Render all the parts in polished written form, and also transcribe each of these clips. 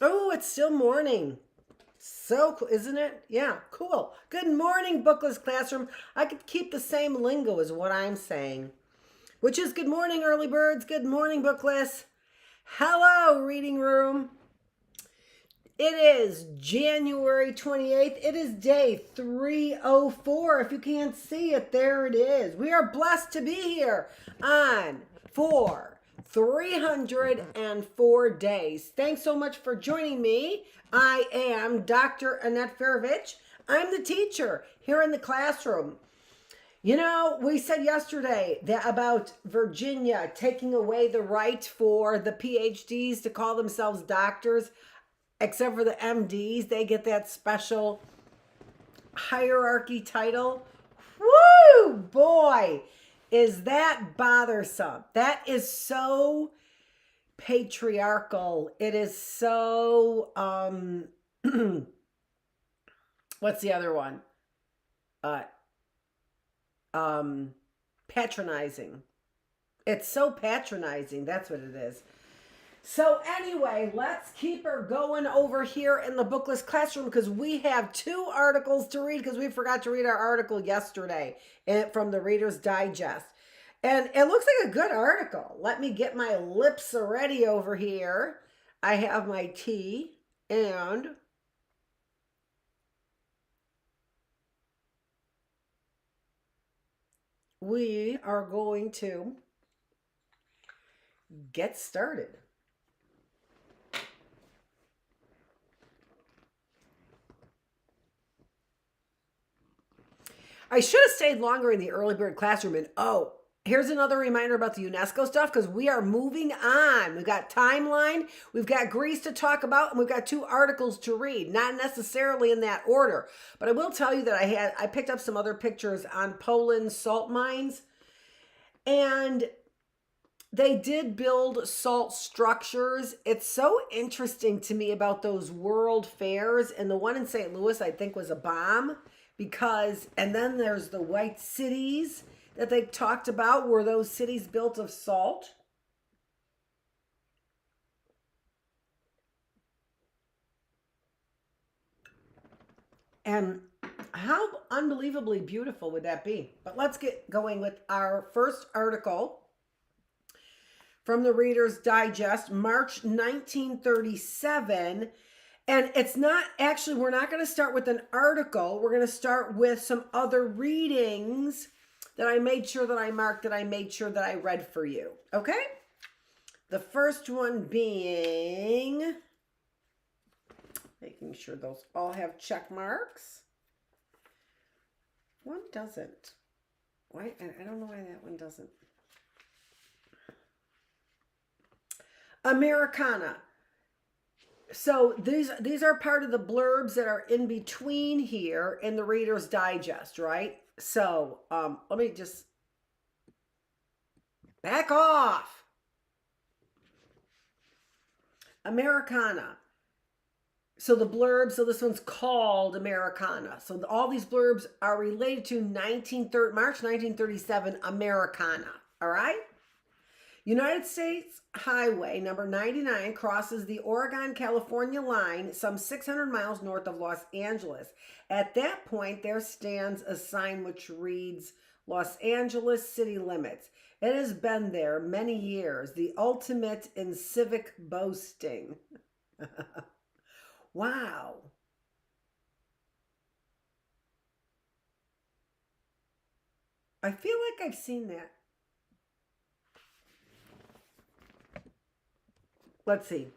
Oh, it's still morning. So cool, isn't it? Yeah, cool. Good morning, Bookless Classroom. I could keep the same lingo as what I'm saying, which is good morning, early birds. Good morning, Bookless. Hello, reading room. It is January 28th. It is day 304. If you can't see it, there it is. We are blessed to be here on for 304 days. Thanks so much for joining me. I am Dr. Annette Feravich. I'm the teacher here in the classroom. You know, we said yesterday that about Virginia taking away the right for the PhDs to call themselves doctors, except for the MDs. They get that special hierarchy title. Woo, boy, is that bothersome. That is so patriarchal. It is so what's the other one? Uh Patronizing. It's so patronizing. That's what it is. So anyway, let's keep her going over here in the Bookless Classroom because we have two articles to read because we forgot to read our article yesterday from the Reader's Digest. And it looks like a good article. Let me get my lips ready over here. I have my tea and we are going to get started. I should have stayed longer in the early bird classroom. And oh, here's another reminder about the UNESCO stuff because we are moving on. We've got timeline, we've got Greece to talk about, and we've got two articles to read. Not necessarily in that order, but I will tell you that I picked up some other pictures on Poland's salt mines, and they did build salt structures. It's so interesting to me about those world fairs, and the one in St. Louis I think was a bomb because, and then there's the white cities that they talked about. Were those cities built of salt? And how unbelievably beautiful would that be? But let's get going with our first article from the Reader's Digest, March 1937. And it's not actually, we're not going to start with an article. We're going to start with some other readings that I made sure that I marked, that I made sure that I read for you. Okay? The first one being, making sure those all have check marks. One doesn't. Why? I don't know why that one doesn't. Americana. So these are part of the blurbs that are in between here in the Reader's Digest, right? So let me just back off. Americana. So the blurbs, so this one's called Americana. So all these blurbs are related to March 1937 Americana. All right? United States Highway number 99 crosses the Oregon-California line some 600 miles north of Los Angeles. At that point, there stands a sign which reads, Los Angeles City Limits. It has been there many years, the ultimate in civic boasting. Wow. I feel like I've seen that. Let's see.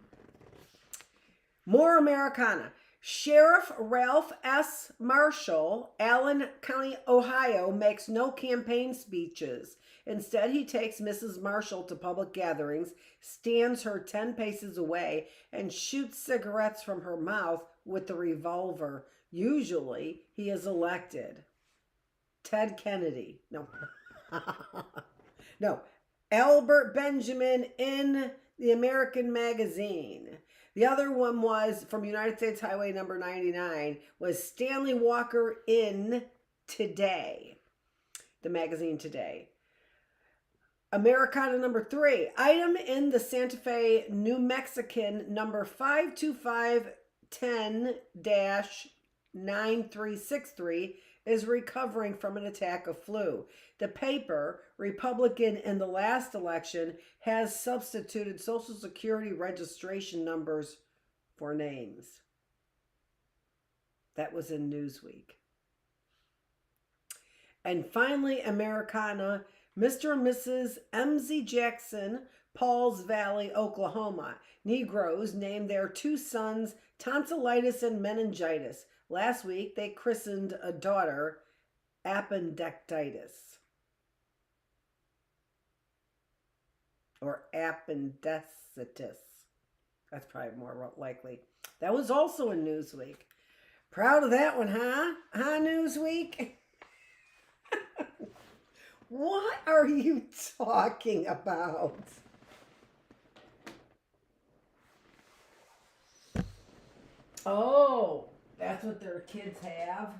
More Americana. Sheriff Ralph S. Marshall, Allen County, Ohio, makes no campaign speeches. Instead, he takes Mrs. Marshall to public gatherings, stands her 10 paces away, and shoots cigarettes from her mouth with the revolver. Usually, he is elected. Ted Kennedy. No. No. Albert Benjamin in the American Magazine. The other one was from United States Highway number 99 was Stanley Walker in Today, the magazine Today. Americana number 3. Item in the Santa Fe, New Mexican number 52510-9363 is recovering from an attack of flu. The paper, Republican in the last election, has substituted Social Security registration numbers for names. That was in Newsweek. And finally, Americana, Mr. and Mrs. M.Z. Jackson, Pauls Valley, Oklahoma. Negroes named their 2 sons tonsillitis and meningitis. Last week, they christened a daughter appendicitis. Or appendicitis. That's probably more likely. That was also in Newsweek. Proud of that one, huh? Huh, Newsweek? What are you talking about? Oh, that's what their kids have?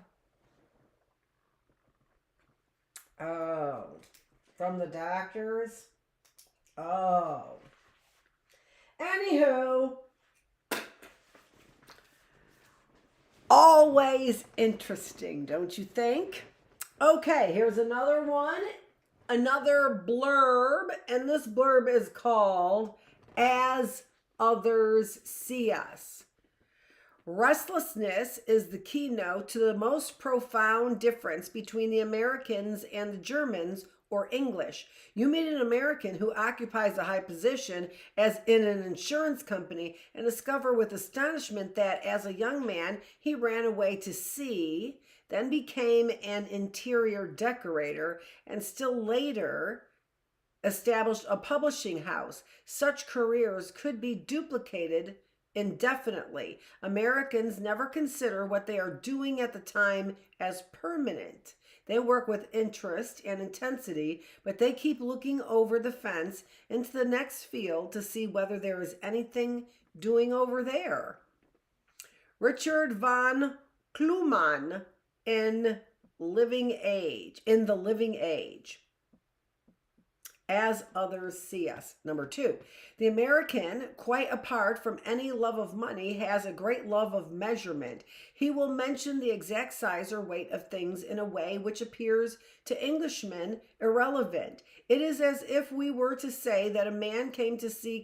Oh, from the doctors? Oh. Anywho, always interesting, don't you think? Okay, here's another one. Another blurb, and this blurb is called As Others See Us. Restlessness is the keynote to the most profound difference between the Americans and the Germans or English. You meet an American who occupies a high position as in an insurance company and discover with astonishment that as a young man he ran away to sea, then became an interior decorator, and still later established a publishing house. Such careers could be duplicated indefinitely. Americans never consider what they are doing at the time as permanent. They work with interest and intensity, but they keep looking over the fence into the next field to see whether there is anything doing over there. Richard von Kluman in the Living Age. As Others See Us. Number 2, the American, quite apart from any love of money, has a great love of measurement. He will mention the exact size or weight of things in a way which appears to Englishmen irrelevant. It is as if we were to say that a man came to see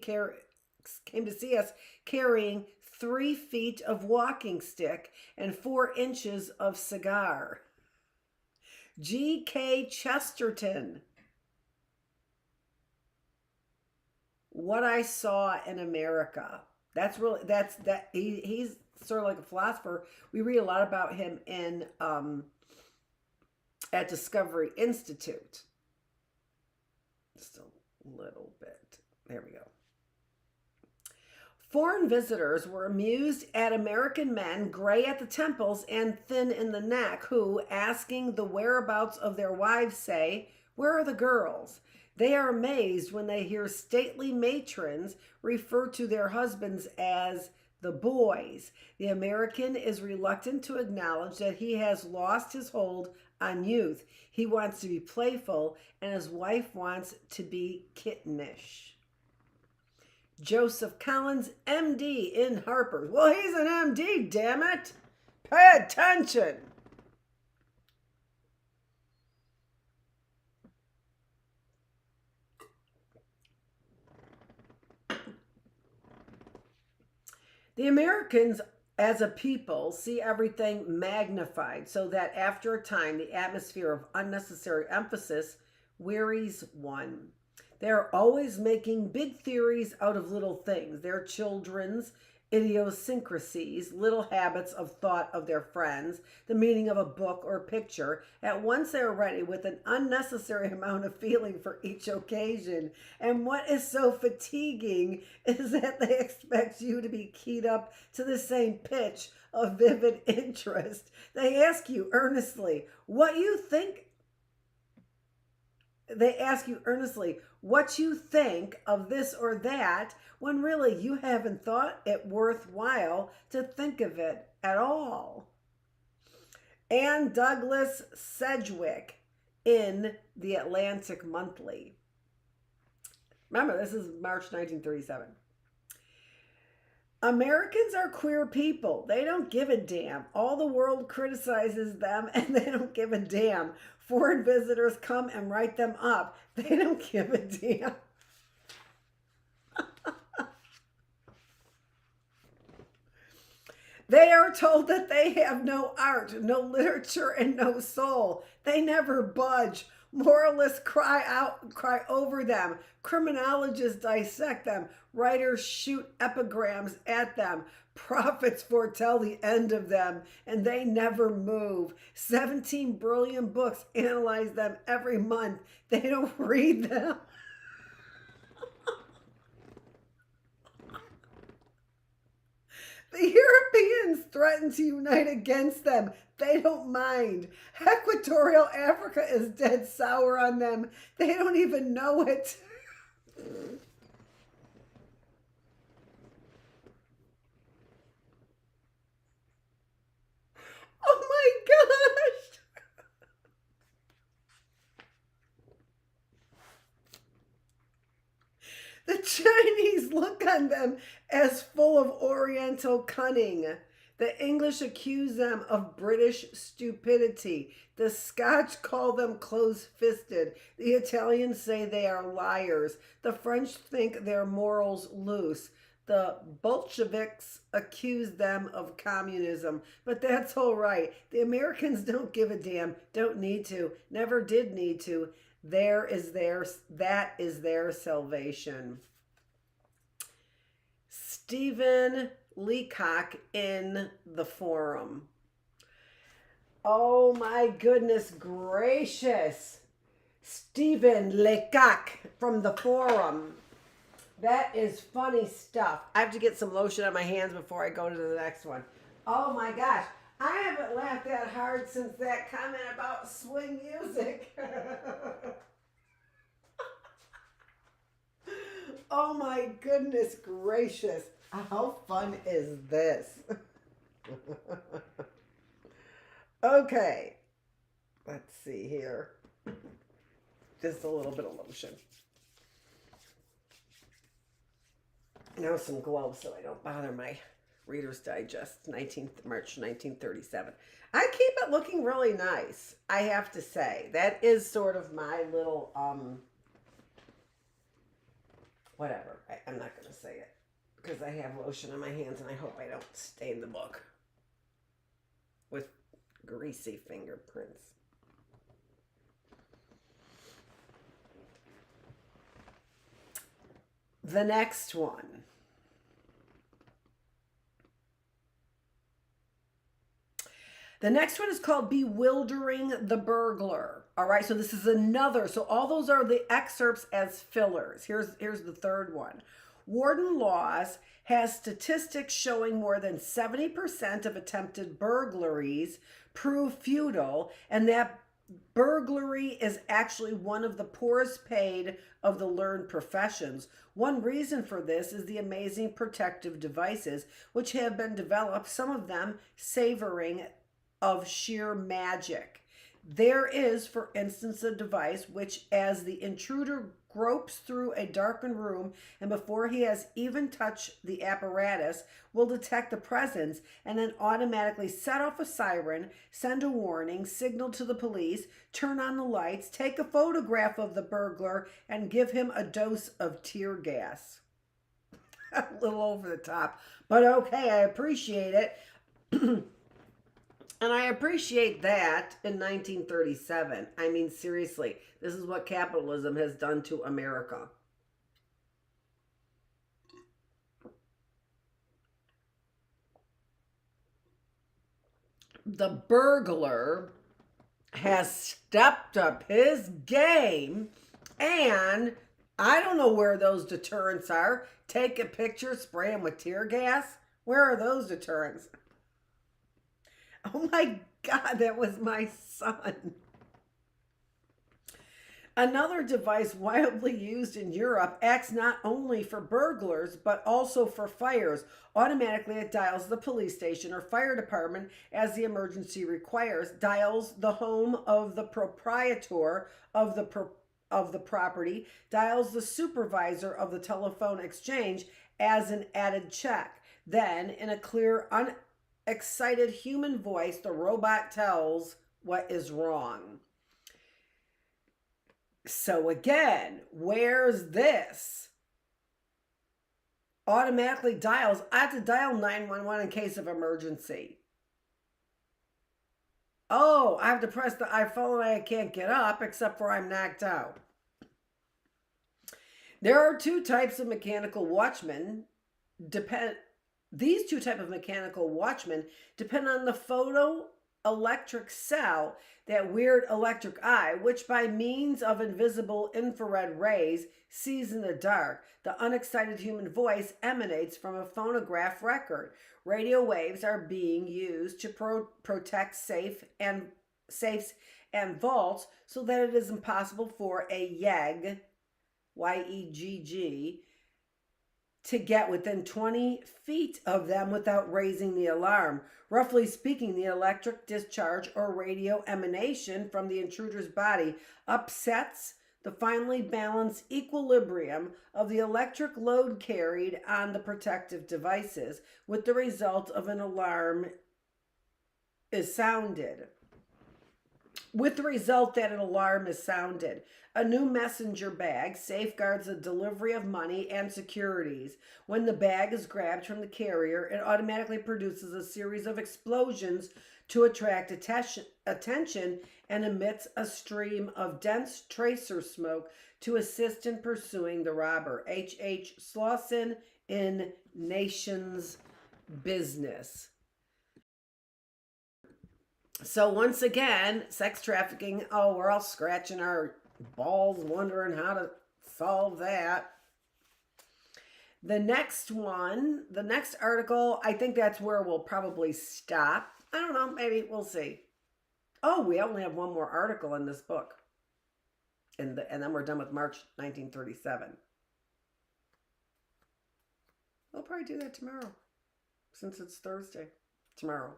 us carrying 3 feet of walking stick and 4 inches of cigar. G.K. Chesterton. What I Saw in America. He's sort of like a philosopher. We read a lot about him in at Discovery Institute. Just a little bit. There we go. Foreign visitors were amused at American men, gray at the temples and thin in the neck, who, asking the whereabouts of their wives, say, "Where are the girls?" They are amazed when they hear stately matrons refer to their husbands as the boys. The American is reluctant to acknowledge that he has lost his hold on youth. He wants to be playful, and his wife wants to be kittenish. Joseph Collins, MD, in Harper's. Well, he's an MD, damn it. Pay attention. The Americans, as a people, see everything magnified, so that after a time, the atmosphere of unnecessary emphasis wearies one. They are always making big theories out of little things, their children's idiosyncrasies, little habits of thought of their friends, the meaning of a book or picture. At once they are ready with an unnecessary amount of feeling for each occasion. And what is so fatiguing is that they expect you to be keyed up to the same pitch of vivid interest. They ask you earnestly what you think of this or that, when really you haven't thought it worthwhile to think of it at all. Ann Douglas Sedgwick in the Atlantic Monthly. Remember, this is March 1937. Americans are queer people. They don't give a damn. All the world criticizes them and they don't give a damn. Foreign visitors come and write them up. They don't give a damn. They are told that they have no art, no literature, and no soul. They never budge. Moralists cry over them. Criminologists dissect them. Writers shoot epigrams at them. Prophets foretell the end of them, and they never move. 17 brilliant books analyze them every month. They don't read them. The Europeans threaten to unite against them. They don't mind. Equatorial Africa is dead sour on them. They don't even know it. Oh my gosh. The Chinese look on them as full of Oriental cunning. The English accuse them of British stupidity. The Scotch call them close-fisted. The Italians say they are liars. The French think their morals loose. The Bolsheviks accuse them of communism. But that's all right. The Americans don't give a damn. Don't need to. Never did need to. That is their salvation. Stephen Leacock in the forum. Oh my goodness gracious. Stephen Leacock from the forum. That is funny stuff. I have to get some lotion on my hands before I go to the next one. Oh my gosh. I haven't laughed that hard since that comment about swing music. Oh my goodness gracious. How fun is this? Okay. Let's see here. Just a little bit of lotion. Now some gloves so I don't bother my Reader's Digest, March 1937. I keep it looking really nice, I have to say. That is sort of my little, whatever. I'm not going to say it because I have lotion on my hands and I hope I don't stain the book with greasy fingerprints. The next one. The next one is called Bewildering the Burglar. All right, so this is another. So all those are the excerpts as fillers. Here's the third one. Warden Laws has statistics showing more than 70% of attempted burglaries prove futile, and that burglary is actually one of the poorest paid of the learned professions. One reason for this is the amazing protective devices which have been developed, some of them savoring of sheer magic. There is, for instance, a device which, as the intruder gropes through a darkened room and before he has even touched the apparatus, will detect the presence and then automatically set off a siren, send a warning, signal to the police, turn on the lights, take a photograph of the burglar, and give him a dose of tear gas. A little over the top, but okay, I appreciate it. And I appreciate that in 1937. I mean, seriously, this is what capitalism has done to America. The burglar has stepped up his game, and I don't know where those deterrents are. Take a picture, spray him with tear gas. Where are those deterrents? Oh my God, that was my son. Another device widely used in Europe acts not only for burglars, but also for fires. Automatically, it dials the police station or fire department as the emergency requires, dials the home of the proprietor of the of the property dials the supervisor of the telephone exchange as an added check. Then, in a clear, unexcited human voice, the robot tells what is wrong. So again, where's this? Automatically dials. I have to dial 911 in case of emergency. Oh, I have to press the iPhone and I can't get up except for I'm knocked out. There are two types of mechanical watchmen. These two types of mechanical watchmen depend on the photoelectric cell, that weird electric eye, which by means of invisible infrared rays sees in the dark. The unexcited human voice emanates from a phonograph record. Radio waves are being used to protect safes and vaults so that it is impossible for a YEGG, Y-E-G-G, to get within 20 feet of them without raising the alarm. Roughly speaking, the electric discharge or radio emanation from the intruder's body upsets the finely balanced equilibrium of the electric load carried on the protective devices, with the result of an alarm is sounded. With the result that an alarm is sounded. A new messenger bag safeguards the delivery of money and securities. When the bag is grabbed from the carrier, it automatically produces a series of explosions to attract attention and emits a stream of dense tracer smoke to assist in pursuing the robber. H. Slauson in Nation's Business. So once again, sex trafficking. Oh, we're all scratching our balls wondering how to solve that. The next one, the next article, I think that's where we'll probably stop. I don't know, maybe we'll see. Oh, we only have one more article in this book. And then we're done with March 1937. We'll probably do that tomorrow, since it's Thursday. Tomorrow.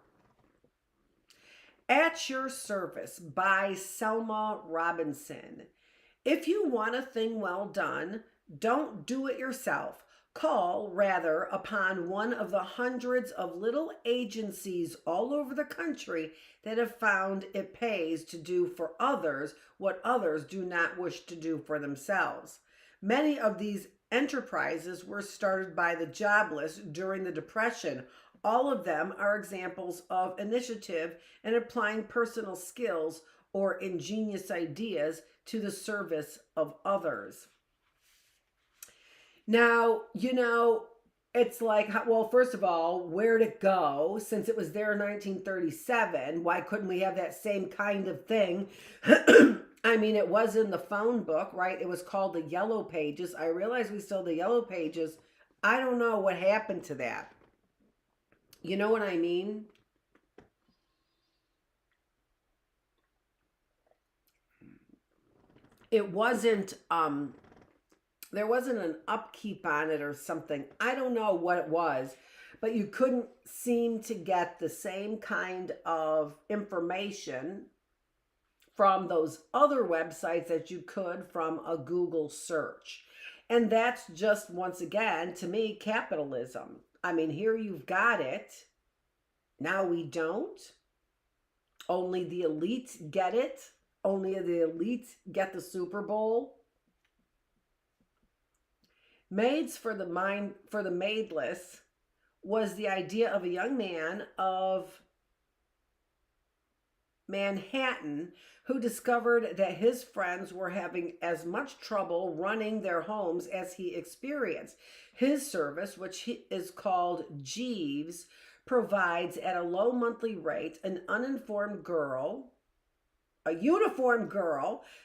At Your Service by Selma Robinson. If you want a thing well done, don't do it yourself. Call, rather, upon one of the hundreds of little agencies all over the country that have found it pays to do for others what others do not wish to do for themselves. Many of these enterprises were started by the jobless during the Depression. All of them are examples of initiative and applying personal skills or ingenious ideas to the service of others. Now, it's like, well, first of all, where'd it go? Since it was there in 1937, why couldn't we have that same kind of thing? I mean, it was in the phone book, right? It was called the Yellow Pages. I realize we still have the Yellow Pages. I don't know what happened to that. You know what I mean? It wasn't, there wasn't an upkeep on it or something. I don't know what it was, but you couldn't seem to get the same kind of information from those other websites that you could from a Google search. And that's just, once again, to me, capitalism. I mean, here you've got it. Now we don't. Only the elites get it. Only the elites get the Super Bowl. Maids for the Maidless was the idea of a young man of Manhattan who discovered that his friends were having as much trouble running their homes as he experienced. His service, which is called Jeeves, provides at a low monthly rate an uniformed girl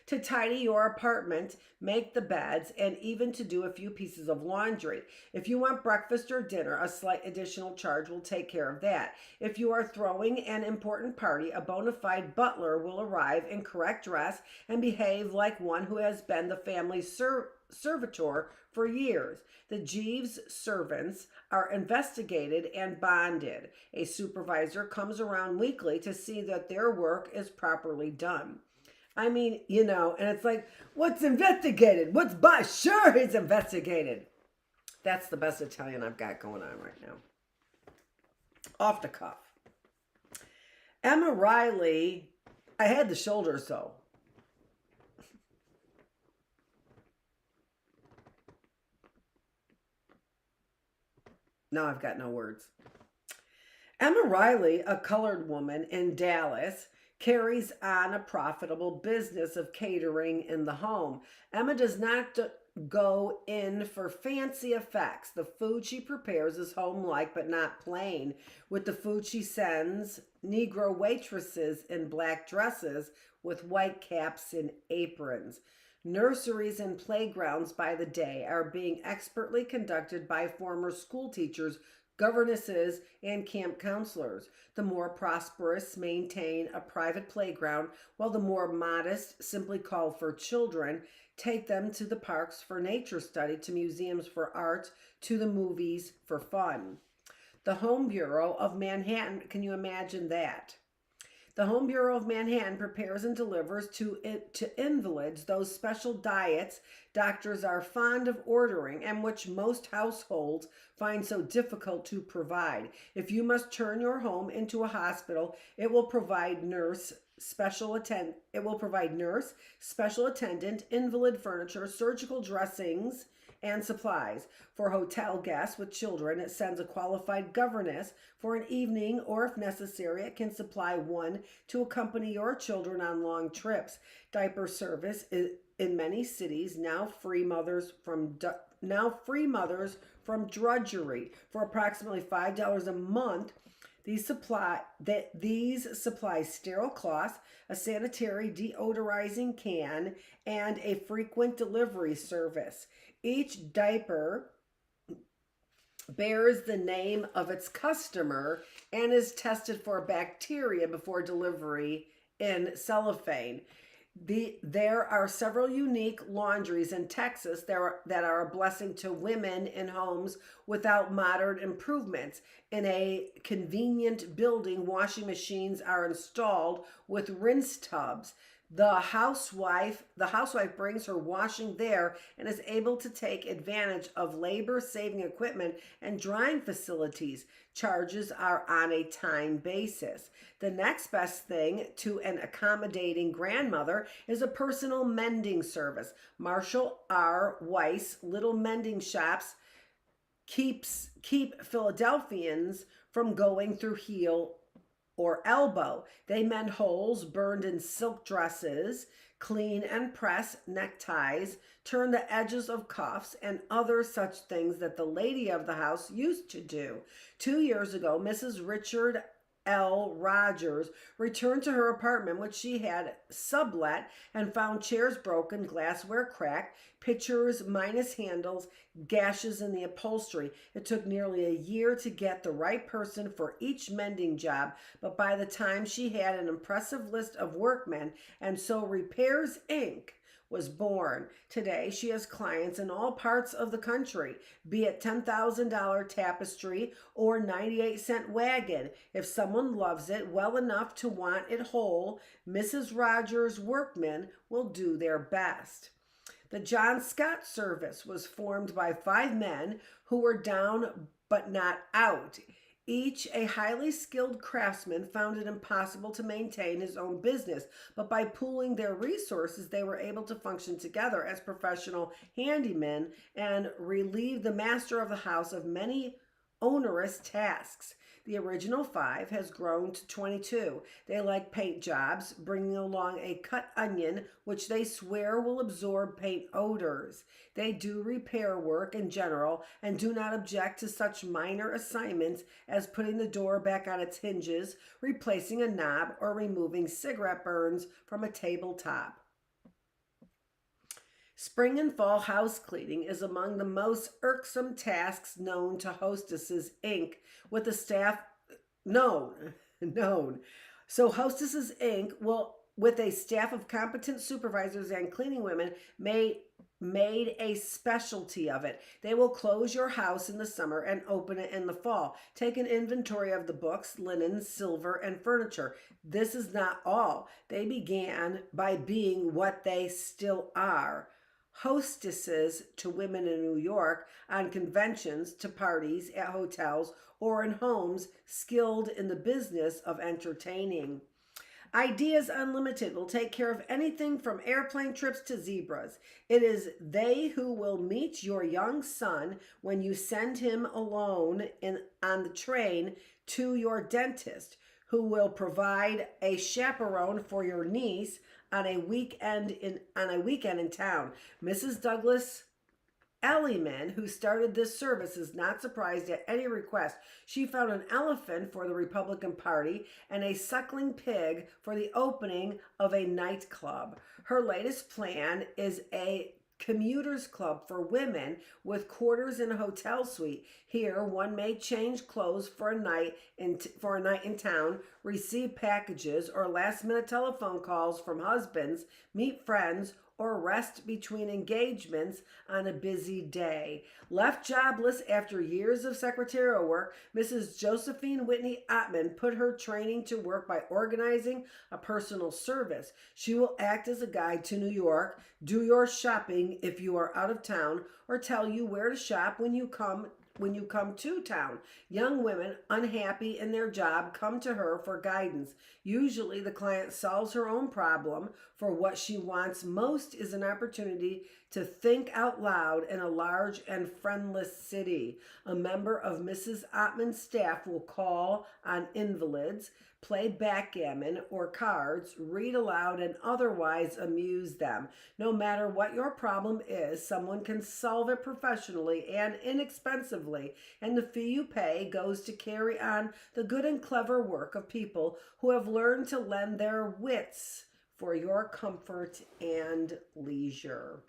to tidy your apartment, make the beds, and even to do a few pieces of laundry. If you want breakfast or dinner, a slight additional charge will take care of that. If you are throwing an important party, a bona fide butler will arrive in correct dress and behave like one who has been the family's servitor for years. The Jeeves servants are investigated and bonded. A supervisor comes around weekly to see that their work is properly done. I mean, and it's like, what's investigated? What's bus? Sure, it's investigated. That's the best Italian I've got going on right now. Off the cuff. Emma Riley, I had the shoulders though. Now I've got no words. Emma Riley, a colored woman in Dallas, carries on a profitable business of catering in the home. Emma does not go in for fancy effects. The food she prepares is home-like but not plain. With the food she sends Negro waitresses in black dresses with white caps and aprons. Nurseries and playgrounds by the day are being expertly conducted by former school teachers, governesses, and camp counselors. The more prosperous maintain a private playground, while the more modest, simply called for children, take them to the parks for nature study, to museums for art, to the movies for fun. The Home Bureau of Manhattan, can you imagine that? The Home Bureau of Manhattan prepares and delivers to invalids those special diets doctors are fond of ordering and which most households find so difficult to provide. If you must turn your home into a hospital, it will provide nurse, special attendant, invalid furniture, surgical dressings, and supplies. For hotel guests with children, it sends a qualified governess for an evening, or if necessary, it can supply one to accompany your children on long trips. Diaper service is in many cities now free mothers from drudgery for approximately $5 a month. These supply sterile cloths, a sanitary deodorizing can, and a frequent delivery service. Each diaper bears the name of its customer and is tested for bacteria before delivery in cellophane. There are several unique laundries in Texas that are a blessing to women in homes without modern improvements. In a convenient building, washing machines are installed with rinse tubs. The housewife brings her washing there and is able to take advantage of labor-saving equipment and drying facilities. Charges are on a time basis. The next best thing to an accommodating grandmother is a personal mending service. Marshall R. Weiss Little Mending Shops keep Philadelphians from going through heel or elbow. They mend holes burned in silk dresses, clean and press neckties, turn the edges of cuffs, and other such things that the lady of the house used to do. 2 years ago, Mrs. Richard L. Rogers returned to her apartment, which she had sublet, and found chairs broken, glassware cracked, pitchers minus handles, gashes in the upholstery. It took nearly a year to get the right person for each mending job, but by the time she had an impressive list of workmen, and so Repairs Inc. was born. Today, she has clients in all parts of the country, be it $10,000 tapestry or 98-cent wagon. If someone loves it well enough to want it whole, Mrs. Rogers' workmen will do their best. The John Scott service was formed by 5 men who were down but not out. Each a highly skilled craftsman found it impossible to maintain his own business, but by pooling their resources, they were able to function together as professional handymen and relieve the master of the house of many onerous tasks. The original 5 has grown to 22. They like paint jobs, bringing along a cut onion, which they swear will absorb paint odors. They do repair work in general and do not object to such minor assignments as putting the door back on its hinges, replacing a knob, or removing cigarette burns from a tabletop. Spring and fall house cleaning is among the most irksome tasks known to Hostesses Inc. with a staff known. So Hostesses Inc. will, with a staff of competent supervisors and cleaning women, may made a specialty of it. They will close your house in the summer and open it in the fall. Take an inventory of the books, linen, silver, and furniture. This is not all. They began by being what they still are. Hostesses to women in New York, on conventions, to parties, at hotels, or in homes, skilled in the business of entertaining. Ideas Unlimited will take care of anything from airplane trips to zebras. It is they who will meet your young son when you send him alone on the train to your dentist, who will provide a chaperone for your niece on a weekend in town. Mrs. Douglas Elliman, who started this service, is not surprised at any request. She found an elephant for the Republican Party and a suckling pig for the opening of a nightclub. Her latest plan is a commuters club for women with quarters in a hotel suite. Here, one may change clothes for a night in town, receive packages or last-minute telephone calls from husbands, meet friends, or rest between engagements on a busy day. Left jobless after years of secretarial work, Mrs. Josephine Whitney Ottman put her training to work by organizing a personal service. She will act as a guide to New York, do your shopping if you are out of town, or tell you where to shop when you come to town. Young women unhappy in their job come to her for guidance. Usually the client solves her own problem, for what she wants most is an opportunity to think out loud in a large and friendless city. A member of Mrs. Ottman's staff will call on invalids, play backgammon or cards, read aloud, and otherwise amuse them. No matter what your problem is, someone can solve it professionally and inexpensively, and the fee you pay goes to carry on the good and clever work of people who have learned to lend their wits for your comfort and leisure.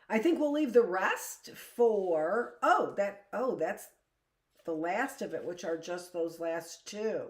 I think we'll leave the rest for, that's the last of it, which are just those last two.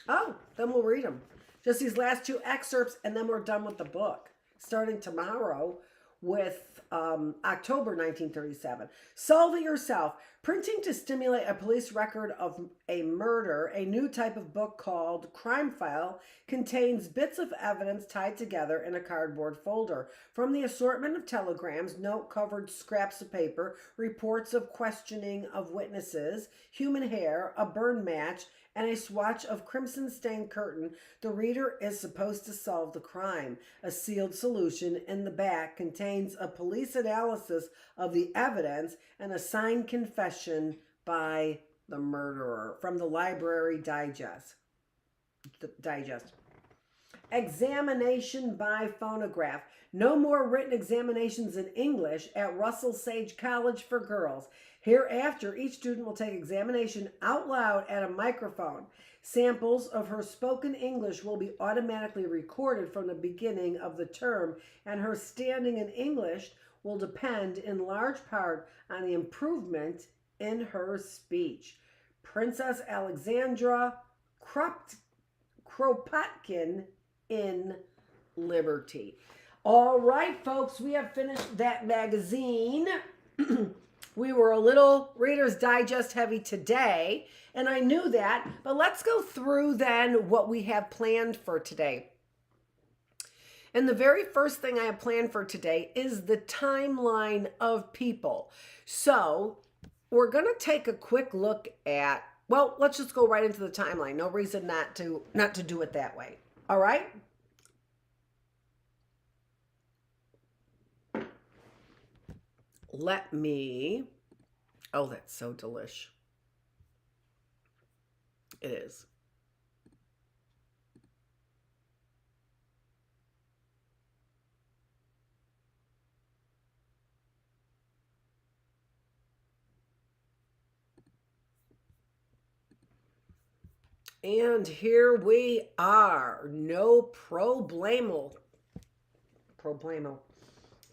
Oh, then we'll read them. Just these last two excerpts, and then we're done with the book. Starting tomorrow with October 1937. Solve it yourself. Printing to stimulate a police record of a murder, a new type of book called Crime File, contains bits of evidence tied together in a cardboard folder. From the assortment of telegrams, note-covered scraps of paper, reports of questioning of witnesses, human hair, a burned match, and a swatch of crimson-stained curtain, the reader is supposed to solve the crime. A sealed solution in the back contains a police analysis of the evidence and a signed confession by the murderer. From the Library Digest. Examination by phonograph. No more written examinations in English at Russell Sage College for Girls. Hereafter, each student will take examination out loud at a microphone. Samples of her spoken English will be automatically recorded from the beginning of the term, and her standing in English will depend in large part on the improvement in her speech. Princess Alexandra Kropotkin in Liberty. All right, folks, we have finished that magazine. We were a little Reader's Digest heavy today, and I knew that, but let's go through then what we have planned for today. And the very first thing I have planned for today is the timeline of people. So we're going to take a quick look at, well, let's just go right into the timeline. No reason not to do it that way. All right? Let me, oh, that's so delish. It is. And here we are. No problemo.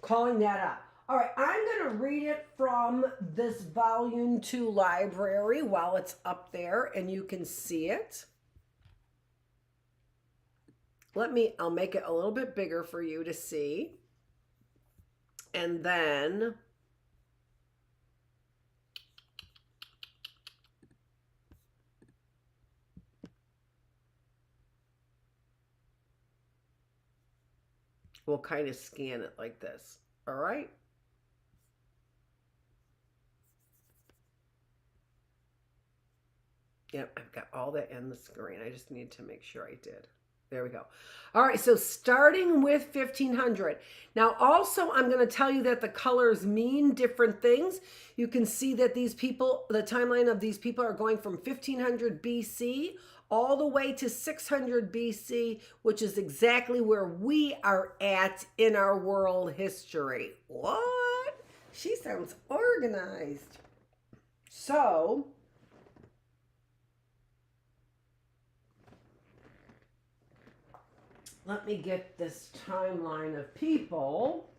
Calling that up. All right, I'm going to read it from this volume 2 library while it's up there and you can see it. I'll make it a little bit bigger for you to see. And then we'll kind of scan it like this. All right. Yep, I've got all that in the screen. I just need to make sure I did. There we go. All right, so starting with 1500. Now, also, I'm going to tell you that the colors mean different things. You can see that these people, the timeline of these people are going from 1500 BC all the way to 600 BC, which is exactly where we are at in our world history. What? She sounds organized. So let me get this timeline of people.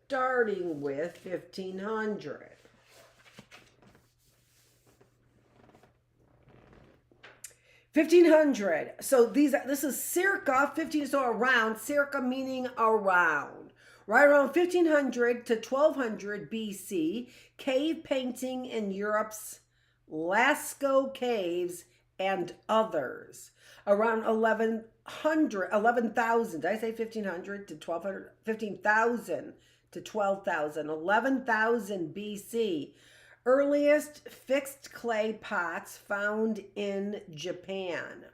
Starting with 1500. So this is circa 15, so around, circa meaning around. Right around 1500 to 1200 BC, cave painting in Europe's Lascaux caves and others. Around 11,000, did I say 1500 to 1200? 15,000 to 12,000, 11,000 BC. Earliest fixed clay pots found in Japan.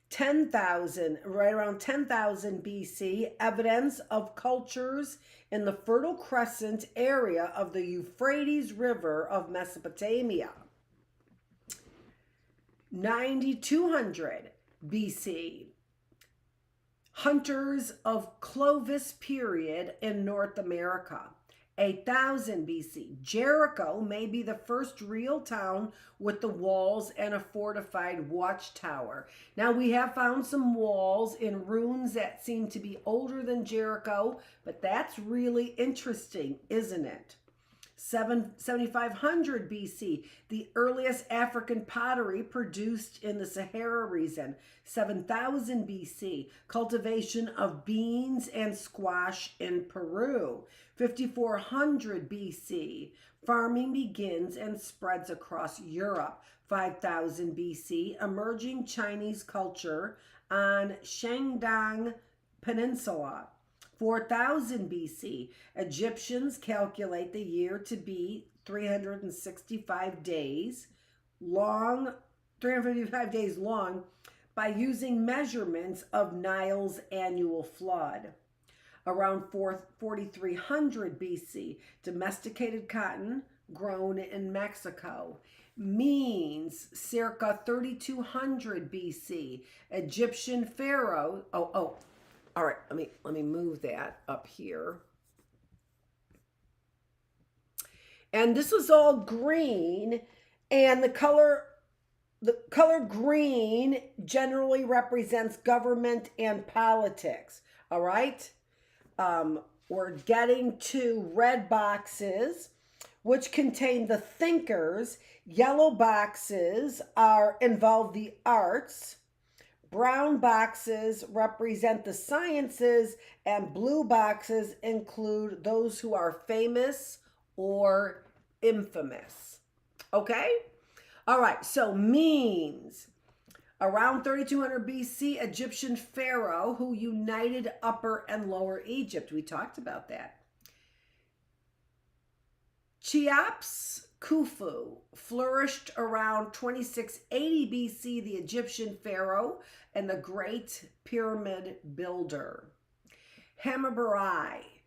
10,000, right around 10,000 BC, evidence of cultures in the Fertile Crescent area of the Euphrates River of Mesopotamia. 9,200 BC, hunters of Clovis period in North America. 8,000 BC, Jericho may be the first real town with the walls and a fortified watchtower. Now, we have found some walls in ruins that seem to be older than Jericho, but that's really interesting, isn't it? 7,500 BC, the earliest African pottery produced in the Sahara region. 7,000 BC, cultivation of beans and squash in Peru. 5,400 BC, farming begins and spreads across Europe. 5,000 BC, emerging Chinese culture on Shandong Peninsula. 4,000 BC, Egyptians calculate the year to be 365 days long by using measurements of Nile's annual flood. Around 4,300 BC, domesticated cotton grown in Mexico. Means circa 3,200 BC, Egyptian pharaoh. All right, let me move that up here. And this is all green, and the color green generally represents government and politics. All right? We're getting to red boxes, which contain the thinkers. Yellow boxes involve the arts. Brown boxes represent the sciences, and blue boxes include those who are famous or infamous. Okay? All right, so means around 3,200 BC, Egyptian pharaoh who united Upper and Lower Egypt. We talked about that. Cheops Khufu flourished around 2680 BC, the Egyptian pharaoh and the great pyramid builder. Hammurabi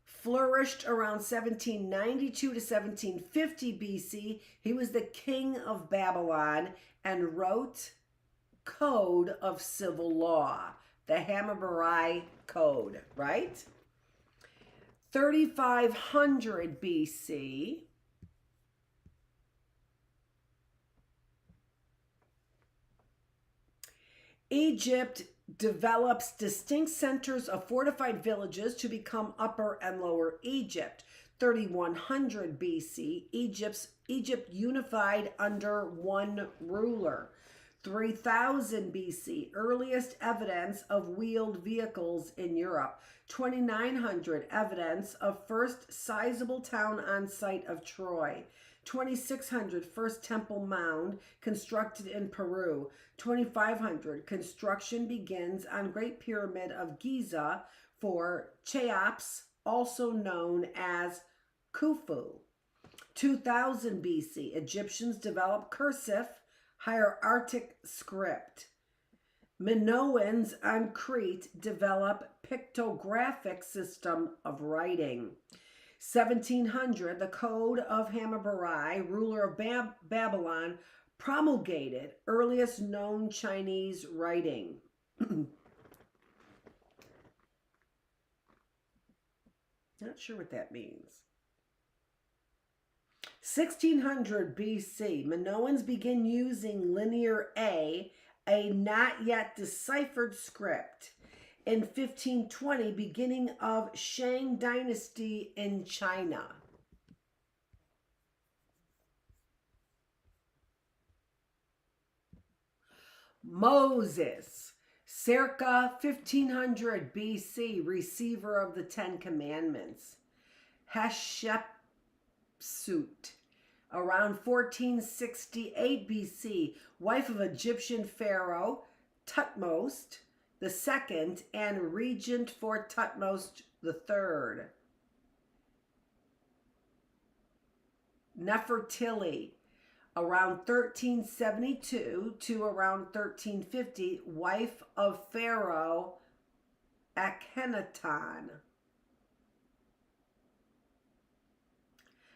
flourished around 1792 to 1750 BC. He was the king of Babylon and wrote Code of Civil Law, the Hammurabi Code, right? 3,500 BC, Egypt develops distinct centers of fortified villages to become Upper and Lower Egypt. 3100 BC, Egypt unified under one ruler. 3000 BC, earliest evidence of wheeled vehicles in Europe. 2900, evidence of first sizable town on site of Troy. 2600, first temple mound constructed in Peru. 2500, construction begins on Great Pyramid of Giza for Cheops, also known as Khufu. 2000 BC, Egyptians develop cursive hierarchic script. Minoans on Crete develop pictographic system of writing. 1700, the Code of Hammurabi, ruler of Babylon, promulgated earliest known Chinese writing. Not sure what that means. 1600 BC, Minoans begin using Linear A not yet deciphered script. In 1520, beginning of Shang Dynasty in China. Moses, circa 1500 BC, receiver of the Ten Commandments. Hatshepsut, around 1468 BC, wife of Egyptian pharaoh Thutmose II and regent for Thutmose III. Nefertili, around 1372 to around 1350, wife of Pharaoh Akhenaten.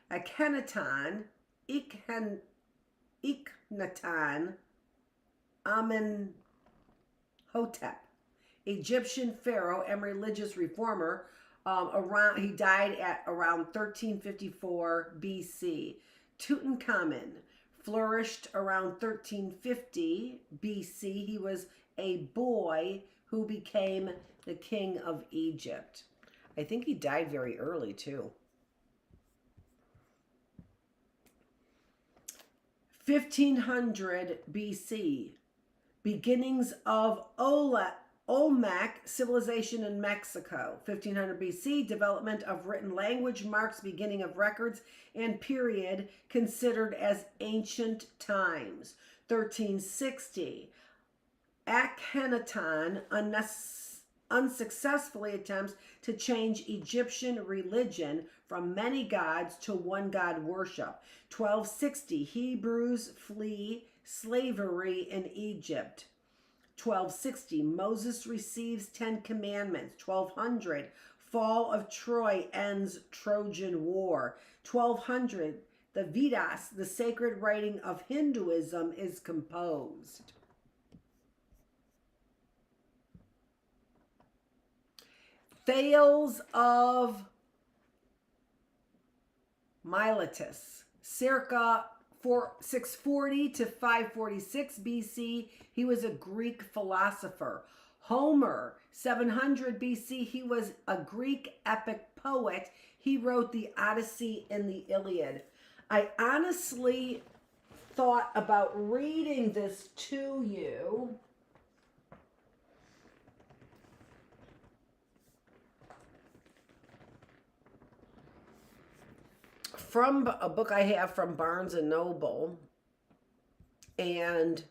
Akhenaten, Amenhotep, Egyptian pharaoh and religious reformer. He died at around 1354 BC. Tutankhamun flourished around 1350 BC. He was a boy who became the king of Egypt. I think he died very early too. 1500 BC, beginnings of Olmec civilization in Mexico. 1500 BC, development of written language marks beginning of records and period considered as ancient times. 1360, Akhenaten unsuccessfully attempts to change Egyptian religion from many gods to one god worship. 1260, Hebrews flee slavery in Egypt. 1260, Moses receives 10 commandments. 1200, fall of Troy ends Trojan War. 1200, the Vedas, the sacred writing of Hinduism, is composed. Thales of Miletus, circa 640 to 546 BC, he was a Greek philosopher. Homer, 700 BC, he was a Greek epic poet. He wrote the Odyssey and the Iliad. I honestly thought about reading this to you. From a book I have from Barnes and Noble. And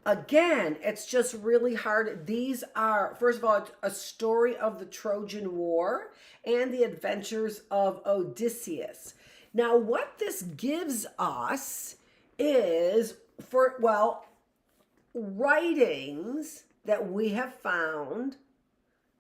again, it's just really hard. These are, first of all, it's a story of the Trojan War and the adventures of Odysseus. Now, what this gives us is, writings that we have found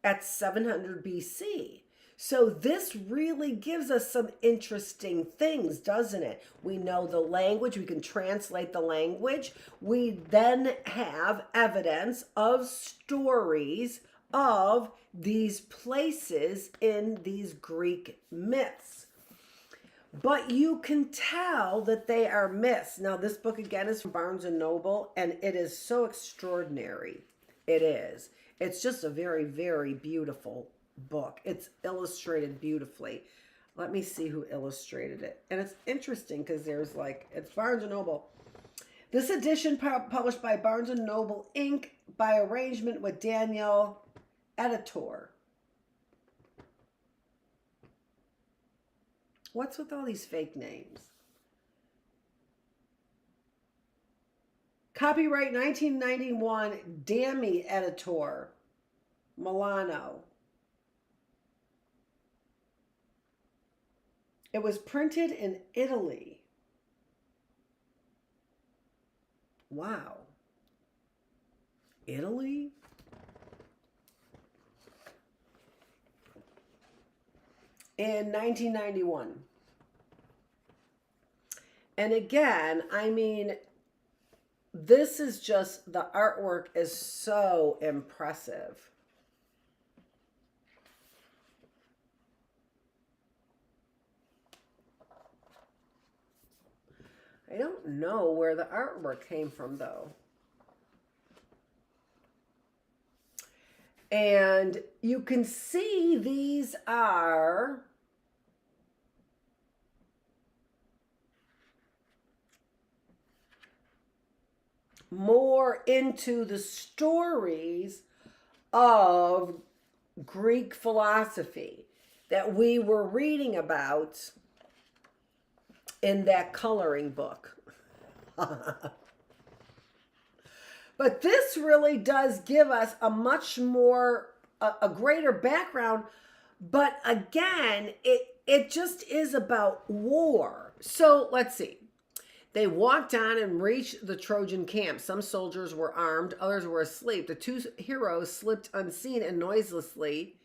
at 700 BC. So this really gives us some interesting things, doesn't it? We know the language, we can translate the language. We then have evidence of stories of these places in these Greek myths. but you can tell that they are missed. Now, this book again is from Barnes and Noble, and it is so extraordinary. It is. It's just a very, very beautiful book. It's illustrated beautifully. Let me see who illustrated it. And it's interesting because there's like, it's Barnes and Noble. This edition published by Barnes and Noble Inc. by arrangement with Daniel Editor. What's with all these fake names? Copyright 1991, Dammy Editor, Milano. It was printed in Italy. Wow. Italy? In 1991. And again, I mean, this is just, the artwork is so impressive. I don't know where the artwork came from, though. And you can see these are more into the stories of Greek philosophy that we were reading about in that coloring book. But this really does give us a much more, a greater background. But again, it just is about war. So let's see. They walked on and reached the Trojan camp. Some soldiers were armed, others were asleep. The two heroes slipped unseen and noiselessly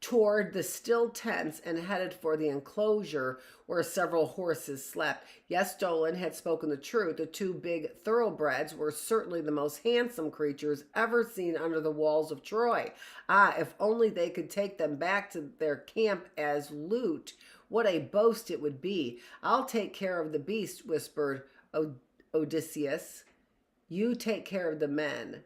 toward the still tents and headed for the enclosure where several horses slept. Yes, Dolan had spoken the truth. The two big thoroughbreds were certainly the most handsome creatures ever seen under the walls of Troy. Ah, if only they could take them back to their camp as loot. What a boast it would be. I'll take care of the beast, whispered Odysseus. You take care of the men.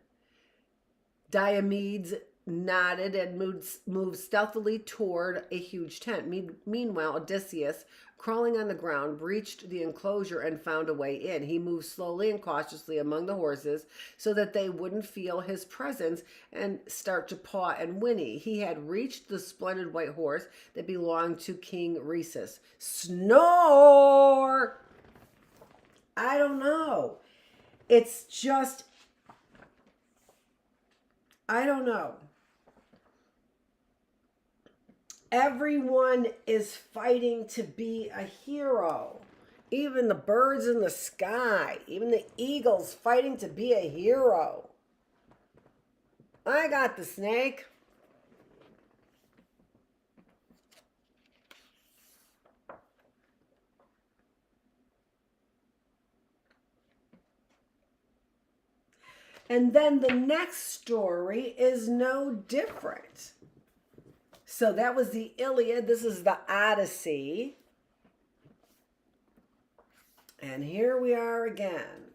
Diomedes nodded and moved stealthily toward a huge tent. Meanwhile, Odysseus, crawling on the ground, reached the enclosure and found a way in. He moved slowly and cautiously among the horses so that they wouldn't feel his presence and start to paw and whinny. He had reached the splendid white horse that belonged to King Rhesus. Snore! I don't know. It's just, I don't know. Everyone is fighting to be a hero. Even the birds in the sky, even the eagles fighting to be a hero. I got the snake. And then the next story is no different. So that was the Iliad. This is the Odyssey. And here we are again.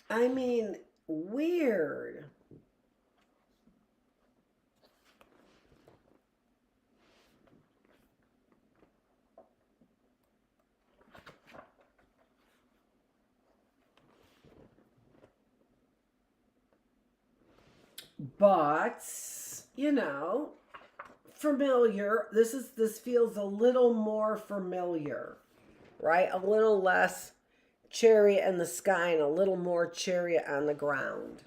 I mean, weird. But, you know, familiar. This feels a little more familiar, right? A little less chariot in the sky and a little more chariot on the ground.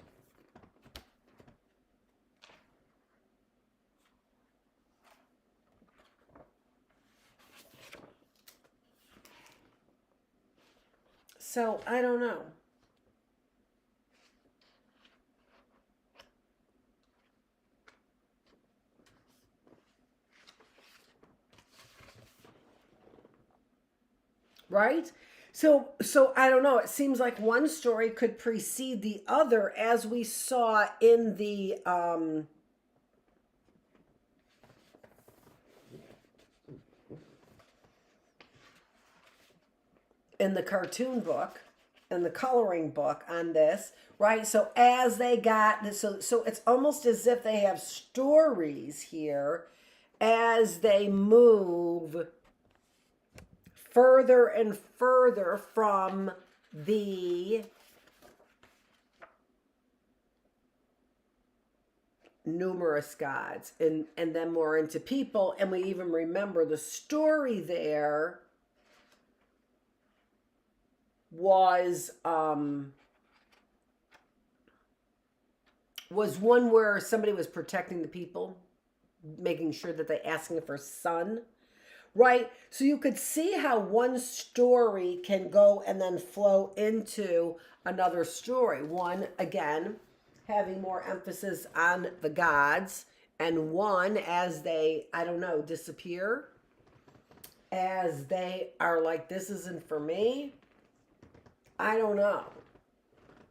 So, I don't know. Right? So I don't know. It seems like one story could precede the other, as we saw in the cartoon book and the coloring book on this, right? So as they got so it's almost as if they have stories here as they move further and further from the numerous gods and then more into people. And we even remember the story there was one where somebody was protecting the people, making sure that they asking for sun, right? So you could see how one story can go and then flow into another story. One, again, having more emphasis on the gods, and one as they, I don't know, disappear, as they are like, this isn't for me. I don't know.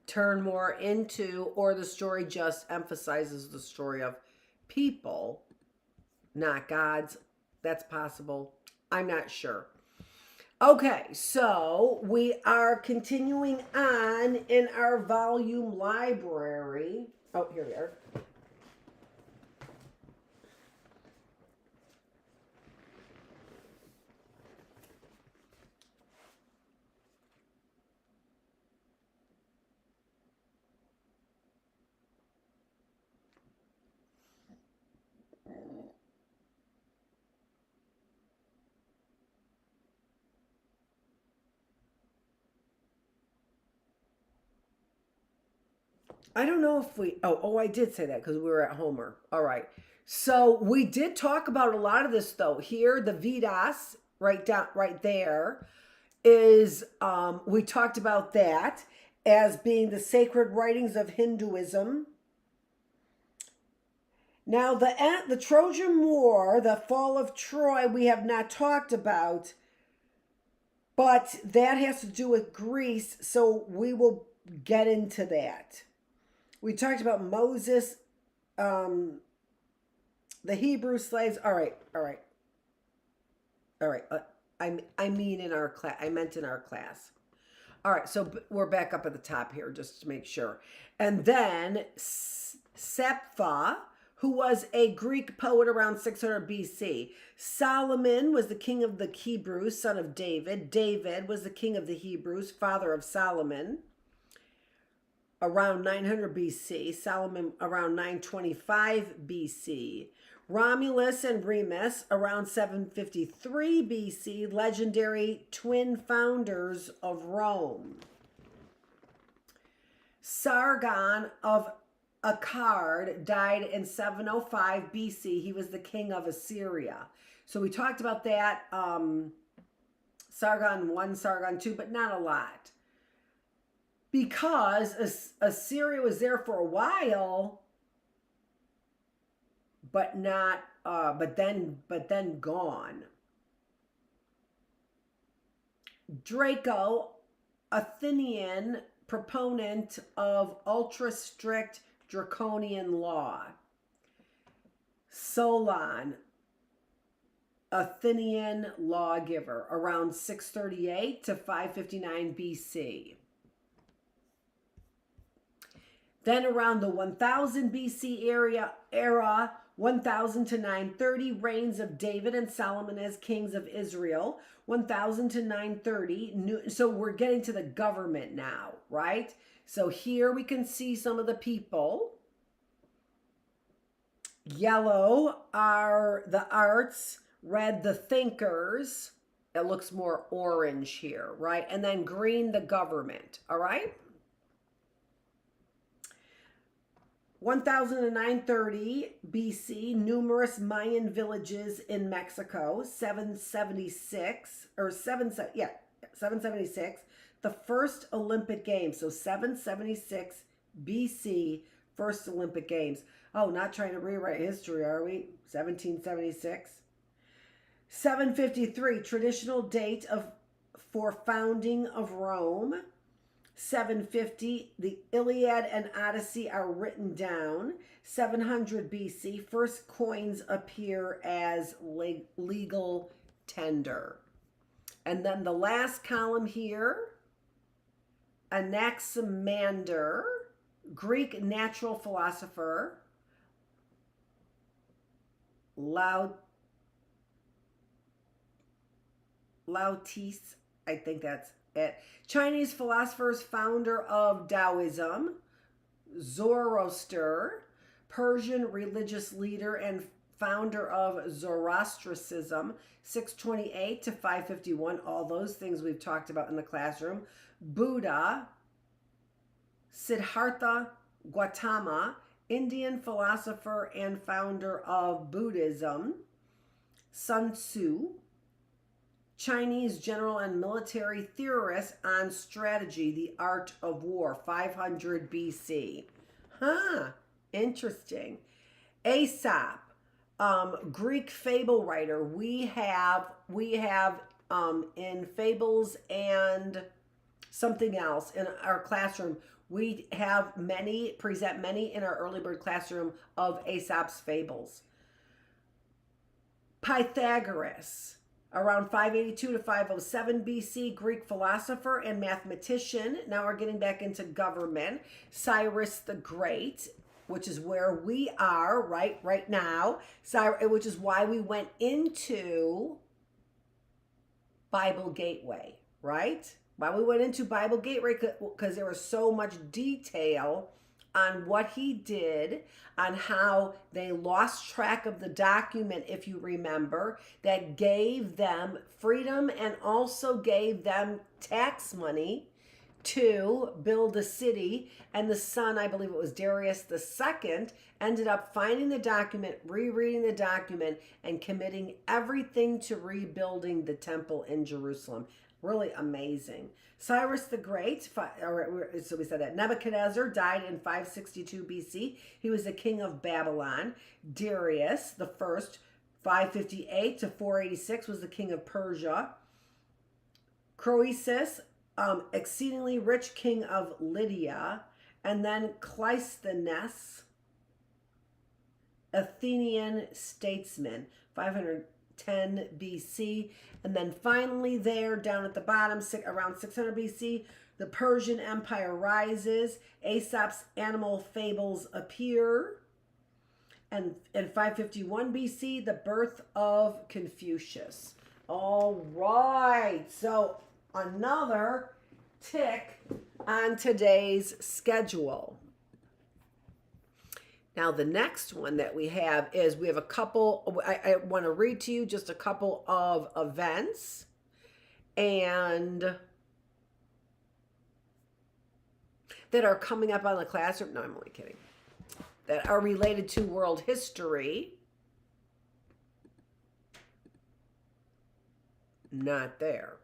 Turn more into, or the story just emphasizes the story of people, not gods. That's possible. I'm not sure. Okay, so we are continuing on in our volume library. Oh, here we are. I don't know if we, I did say that because we were at Homer. All right. So we did talk about a lot of this though. Here, the Vedas, right there, is, we talked about that as being the sacred writings of Hinduism. Now, the Trojan War, the fall of Troy, we have not talked about, but that has to do with Greece, so we will get into that. We talked about Moses, the Hebrew slaves. All right. I mean in our class. I meant in our class. All right, so we're back up at the top here just to make sure. And then Sappho, who was a Greek poet around 600 BC. Solomon was the king of the Hebrews, son of David. David was the king of the Hebrews, father of Solomon, around 900 BC. Solomon around 925 BC. Romulus and Remus around 753 BC, legendary twin founders of Rome. Sargon of Akkad died in 705 BC. He was the king of Assyria. So we talked about that. Sargon 1, Sargon 2, but not a lot. Because Assyria was there for a while, but then gone. Draco, Athenian proponent of ultra strict draconian law. Solon, Athenian lawgiver, around 638 to 559 BC. Then around the 1000 BC era, 1000 to 930, reigns of David and Solomon as kings of Israel. 1000 to 930. So we're getting to the government now, right? So here we can see some of the people. Yellow are the arts, red the thinkers. It looks more orange here, right? And then green the government, all right? 1009-30 BC, numerous Mayan villages in Mexico. 776, the first Olympic Games. So 776 BC, first Olympic Games. Oh, not trying to rewrite history, are we? 1776. 753, traditional date of for founding of Rome. 750, the Iliad and Odyssey are written down. 700 BC, first coins appear as legal tender. And then the last column here, Anaximander, Greek natural philosopher. Laotis, I think that's it. Chinese philosophers, founder of Taoism. Zoroaster, Persian religious leader and founder of Zoroastrianism, 628 to 551. All those things we've talked about in the classroom. Buddha, Siddhartha Gautama, Indian philosopher and founder of Buddhism. Sun Tzu, Chinese general and military theorist on strategy, the art of war, 500 BC. Interesting. Aesop, Greek fable writer. We have in fables and something else in our classroom. We have present many in our early bird classroom of Aesop's fables. Pythagoras, around 582 to 507 BC, Greek philosopher and mathematician. Now we're getting back into government. Cyrus the Great, which is where we are right now, which is why we went into Bible Gateway, right? Why we went into Bible Gateway, because there was so much detail on what he did, on how they lost track of the document, if you remember, that gave them freedom and also gave them tax money to build a city. And the son, I believe it was Darius II, ended up finding the document, rereading the document, and committing everything to rebuilding the temple in Jerusalem. Really amazing. Cyrus the Great, so we said that. Nebuchadnezzar died in 562 BC. He was the king of Babylon. Darius the First, 558 to 486, was the king of Persia. Croesus, exceedingly rich king of Lydia. And then Cleisthenes, Athenian statesman, 510 BC. And then finally there, down at the bottom, around 600 BC, the Persian Empire rises. Aesop's animal fables appear. And in 551 BC, the birth of Confucius. All right. So another tick on today's schedule. Now, the next one that we have is we have a couple, I want to read to you just a couple of events and that are coming up on the classroom. No, I'm only kidding. That are related to world history. Not there.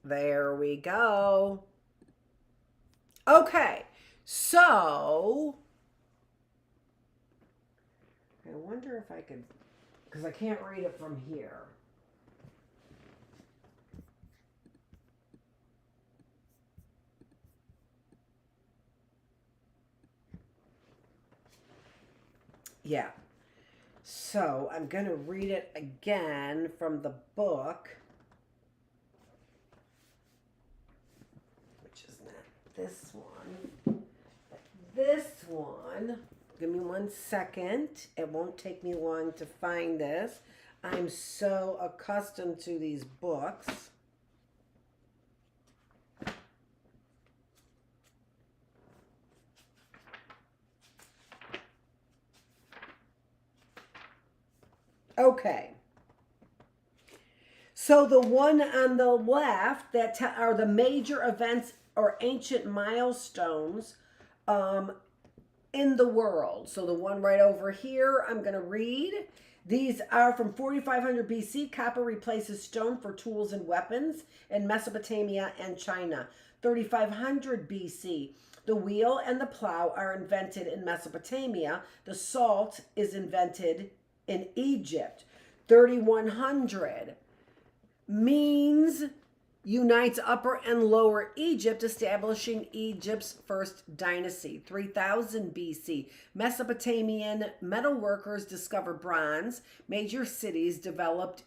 There we go. Okay, so I wonder if I could, because I can't read it from here. Yeah. So I'm going to read it again from the book. Which is not this one. This one. I'm Give me 1 second. It won't take me long to find this. I'm so accustomed to these books. Okay. So the one on the left that are the major events or ancient milestones in the world. So the one right over here, I'm going to read. These are from 4500 BC. Copper replaces stone for tools and weapons in Mesopotamia and China. 3500 BC. The wheel and the plow are invented in Mesopotamia. The salt is invented in Egypt. 3100. Means unites Upper and Lower Egypt, establishing Egypt's first dynasty. 3000 BC, Mesopotamian metalworkers discover bronze. Major cities develop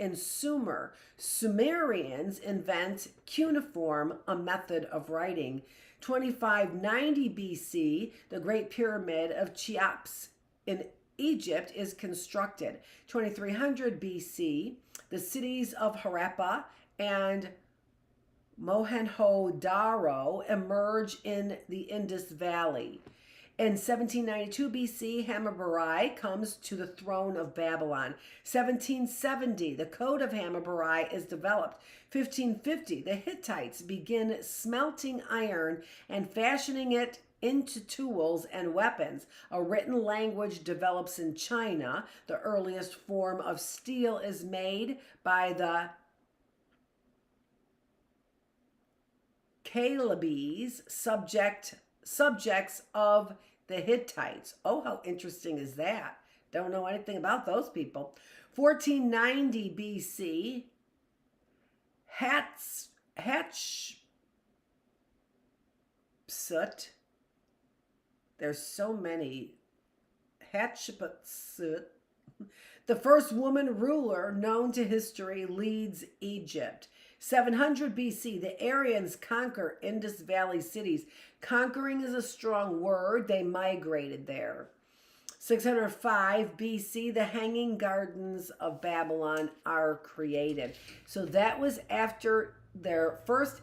in Sumer. Sumerians invent cuneiform, a method of writing. 2590 BC, the Great Pyramid of Cheops in Egypt is constructed. 2300 BC, the cities of Harappa and Mohenjo-Daro emerge in the Indus Valley. In 1792 BC, Hammurabi comes to the throne of Babylon. 1770, the Code of Hammurabi is developed. 1550, the Hittites begin smelting iron and fashioning it into tools and weapons. A written language develops in China. The earliest form of steel is made by the Calebes, subjects of the Hittites. Oh, how interesting is that? Don't know anything about those people. 1490 BC, Hatshepsut. There's so many. Hatshepsut, the first woman ruler known to history, leads Egypt. 700 BC, the Aryans conquer Indus Valley cities. Conquering is a strong word. They migrated there. 605 BC, the Hanging Gardens of Babylon are created. So that was after their first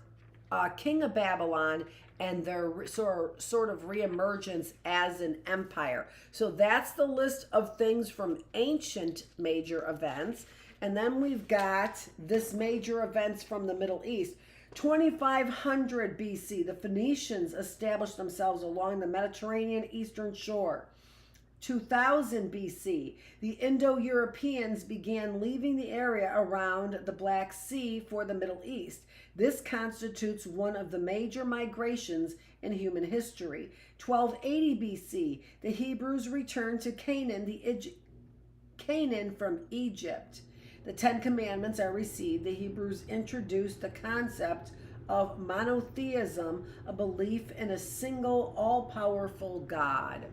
king of Babylon and their sort of reemergence as an empire. So that's the list of things from ancient major events. And then we've got this major events from the Middle East. 2500 BC, the Phoenicians established themselves along the Mediterranean eastern shore. 2000 BC, the Indo-Europeans began leaving the area around the Black Sea for the Middle East. This constitutes one of the major migrations in human history. 1280 BC, the Hebrews returned to Canaan from Egypt. The Ten Commandments are received. The Hebrews introduced the concept of monotheism, a belief in a single, all-powerful God.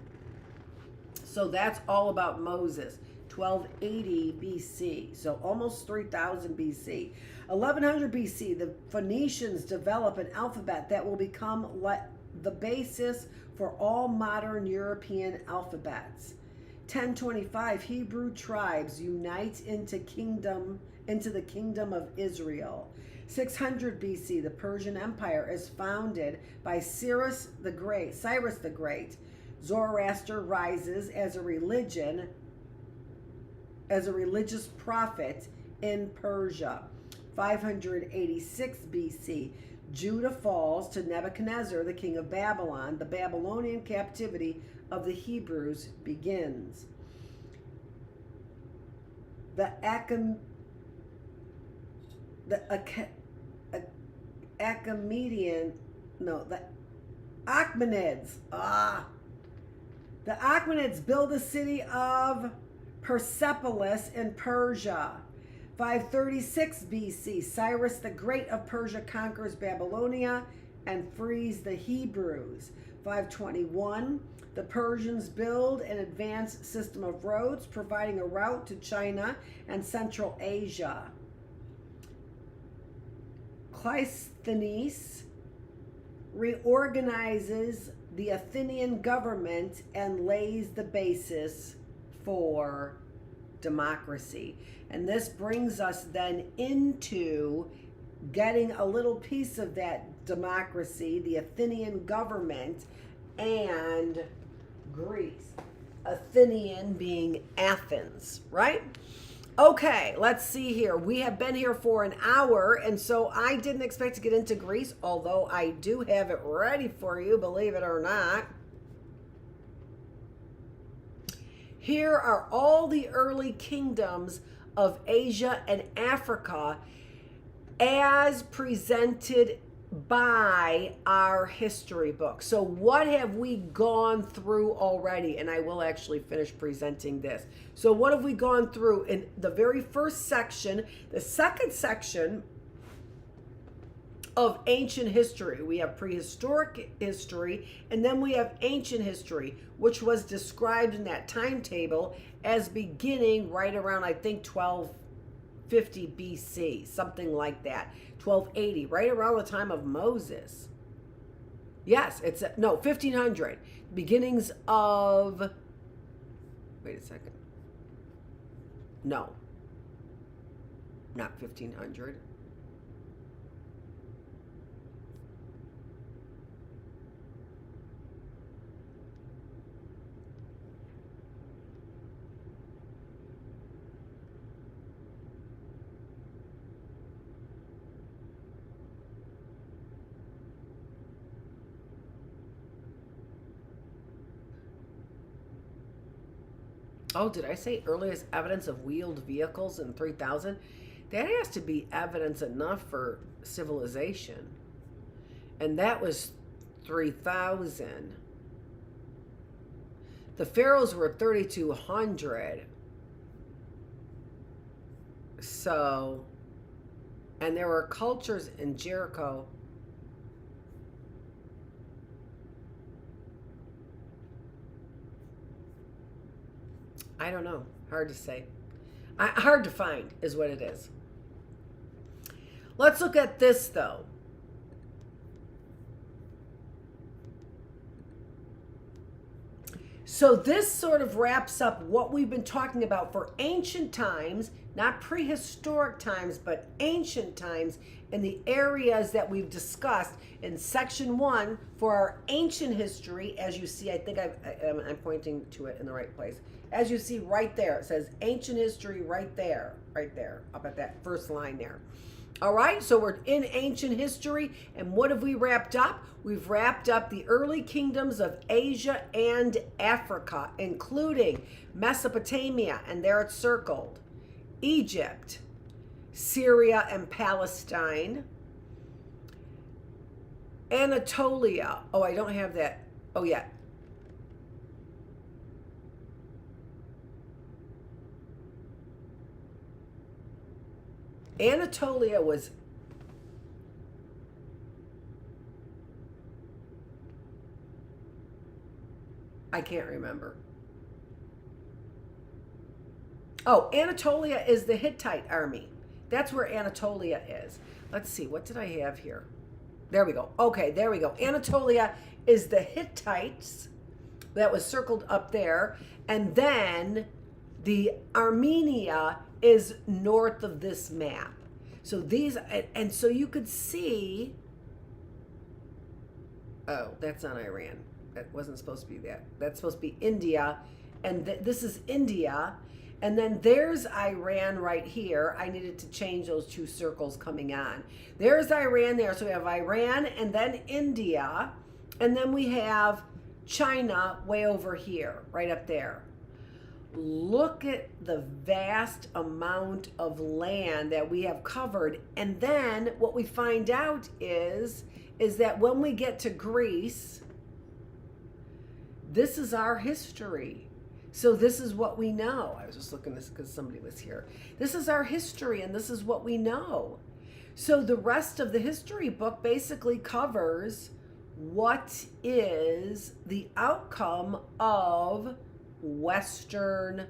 So that's all about Moses, 1280 BC, so almost 3000 BC. 1100 BC, the Phoenicians develop an alphabet that will become the basis for all modern European alphabets. 1025, Hebrew tribes unite into the kingdom of Israel. 600 BC, the Persian Empire is founded by Cyrus the Great. Zoroaster rises as a religious prophet in Persia. 586 BC, Judah falls to Nebuchadnezzar, the king of Babylon. The Babylonian captivity of the Hebrews begins. The Achaemenids. The Achaemenids build the city of Persepolis in Persia. 536 BC, Cyrus the Great of Persia conquers Babylonia and frees the Hebrews. 521, the Persians build an advanced system of roads, providing a route to China and Central Asia. Cleisthenes reorganizes the Athenian government and lays the basis for democracy. And this brings us then into getting a little piece of that democracy, the Athenian government, and Greece. Athenian being Athens, right? Okay, let's see here. We have been here for an hour, and so I didn't expect to get into Greece, although I do have it ready for you, believe it or not. Here are all the early kingdoms of Asia and Africa as presented by our history book. So what have we gone through already? And I will actually finish presenting this. So what have we gone through in the very first section? The second section of ancient history. We have prehistoric history, and then we have ancient history, which was described in that timetable as beginning right around, I think, 1250 BC, something like that. 1280, right around the time of Moses. Yes, it's, no, 1500. Beginnings of, wait a second. No, not 1500. Oh, did I say earliest evidence of wheeled vehicles in 3000? That has to be evidence enough for civilization. And that was 3000. The pharaohs were 3200. So, and there were cultures in Jericho. I don't know. Hard to say. Hard to find is what it is. Let's look at this, though. So this sort of wraps up what we've been talking about for ancient times, not prehistoric times, but ancient times in the areas that we've discussed in section 1 for our ancient history. As you see, I think I'm pointing to it in the right place. As you see right there, it says ancient history right there, up at that first line there. All right, so we're in ancient history, and what have we wrapped up? We've wrapped up the early kingdoms of Asia and Africa, including Mesopotamia, and there it's circled, Egypt, Syria and Palestine, Anatolia. Oh, I don't have that. Oh, yeah. Anatolia was, I can't remember. Oh, Anatolia is the Hittite army. That's where Anatolia is. Let's see, what did I have here? There we go. Okay, there we go. Anatolia is the Hittites. That was circled up there. And then the Armenia is north of this map. So these, and so you could see, oh, that's not Iran. That wasn't supposed to be that. That's supposed to be India. And this is India. And then there's Iran right here. I needed to change those two circles coming on. There's Iran there. So we have Iran and then India. And then we have China way over here, right up there. Look at the vast amount of land that we have covered. And then what we find out is that when we get to Greece, this is our history. So this is what we know. I was just looking at this because somebody was here. This is our history, and this is what we know. So the rest of the history book basically covers what is the outcome of Western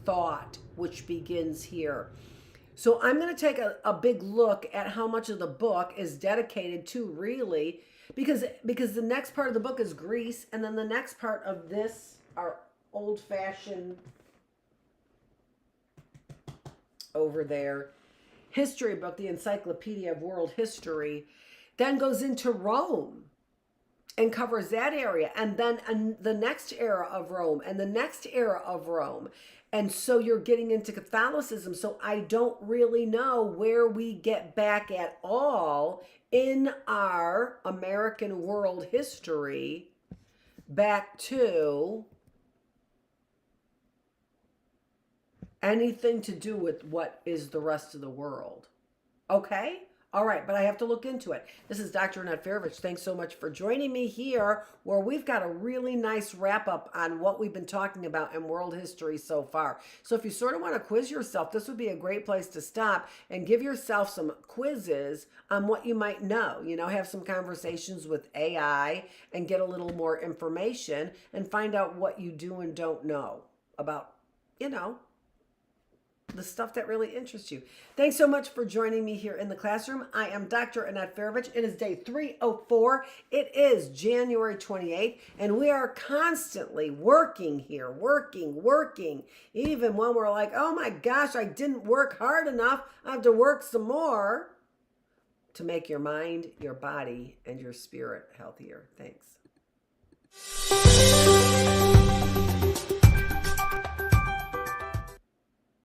thought, which begins here. So I'm going to take a big look at how much of the book is dedicated to really, because the next part of the book is Greece, and then the next part of this are old-fashioned over there history book, the Encyclopedia of World History, then goes into Rome and covers that area, and then the next era of Rome and the next era of Rome. And so you're getting into Catholicism. So I don't really know where we get back at all in our American world history back to anything to do with what is the rest of the world. Okay? All right, but I have to look into it. This is Dr. Annette Feravich. Thanks so much for joining me here, where we've got a really nice wrap up on what we've been talking about in world history so far. So if you sort of want to quiz yourself, this would be a great place to stop and give yourself some quizzes on what you might know. You know, have some conversations with AI and get a little more information and find out what you do and don't know about, you know, the stuff that really interests you. Thanks so much for joining me here in the classroom. I am Dr. Annette Feravich. It is day 304. It is January 28th, and we are constantly working here, working. Even when we're like, oh my gosh, I didn't work hard enough. I have to work some more to make your mind, your body, and your spirit healthier. Thanks.